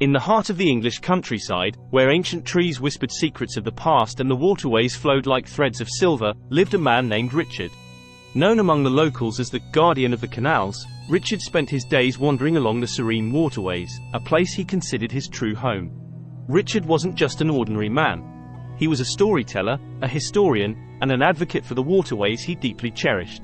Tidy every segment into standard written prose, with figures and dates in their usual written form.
In the heart of the English countryside, where ancient trees whispered secrets of the past and the waterways flowed like threads of silver, lived a man named Richard. Known among the locals as the guardian of the canals, Richard spent his days wandering along the Serene Waterways, a place he considered his true home. Richard wasn't just an ordinary man. He was a storyteller, a historian, and an advocate for the waterways he deeply cherished.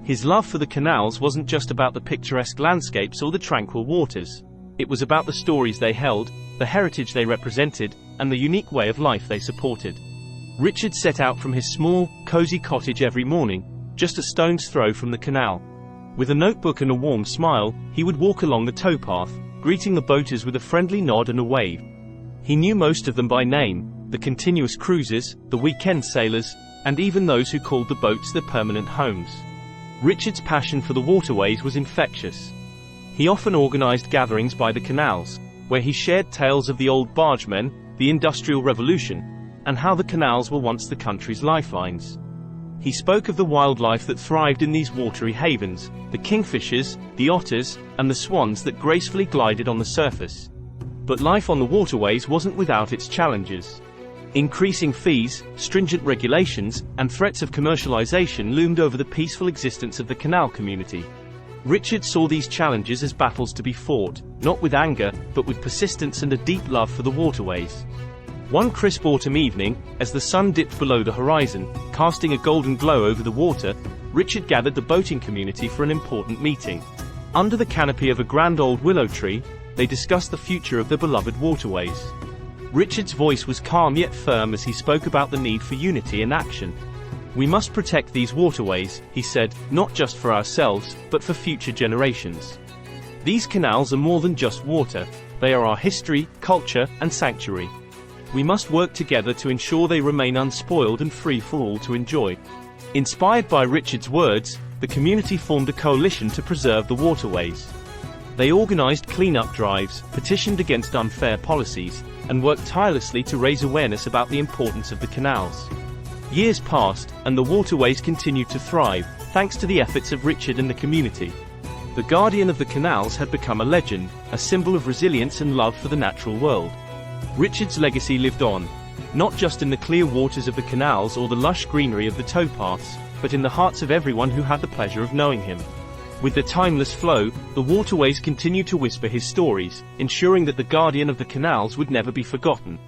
His love for the canals wasn't just about the picturesque landscapes or the tranquil waters. It was about the stories they held, the heritage they represented, and the unique way of life they supported. Richard set out from his small, cozy cottage every morning, just a stone's throw from the canal. With a notebook and a warm smile, he would walk along the towpath, greeting the boaters with a friendly nod and a wave. He knew most of them by name, the continuous cruisers, the weekend sailors, and even those who called the boats their permanent homes. Richard's passion for the waterways was infectious. He often organized gatherings by the canals, where he shared tales of the old bargemen, the Industrial Revolution, and how the canals were once the country's lifelines. He spoke of the wildlife that thrived in these watery havens, the kingfishers, the otters, and the swans that gracefully glided on the surface. But life on the waterways wasn't without its challenges. Increasing fees, stringent regulations, and threats of commercialization loomed over the peaceful existence of the canal community. Richard saw these challenges as battles to be fought, not with anger, but with persistence and a deep love for the waterways. One crisp autumn evening, as the sun dipped below the horizon, casting a golden glow over the water, Richard gathered the boating community for an important meeting. Under the canopy of a grand old willow tree, they discussed the future of the beloved waterways. Richard's voice was calm yet firm as he spoke about the need for unity and action. "We must protect these waterways," he said, "not just for ourselves, but for future generations. These canals are more than just water. They are our history, culture, and sanctuary. We must work together to ensure they remain unspoiled and free for all to enjoy." Inspired by Richard's words, the community formed a coalition to preserve the waterways. They organized cleanup drives, petitioned against unfair policies, and worked tirelessly to raise awareness about the importance of the canals. Years passed, and the waterways continued to thrive, thanks to the efforts of Richard and the community. The guardian of the canals had become a legend, a symbol of resilience and love for the natural world. Richard's legacy lived on, not just in the clear waters of the canals or the lush greenery of the towpaths, but in the hearts of everyone who had the pleasure of knowing him. With their timeless flow, the waterways continued to whisper his stories, ensuring that the guardian of the canals would never be forgotten.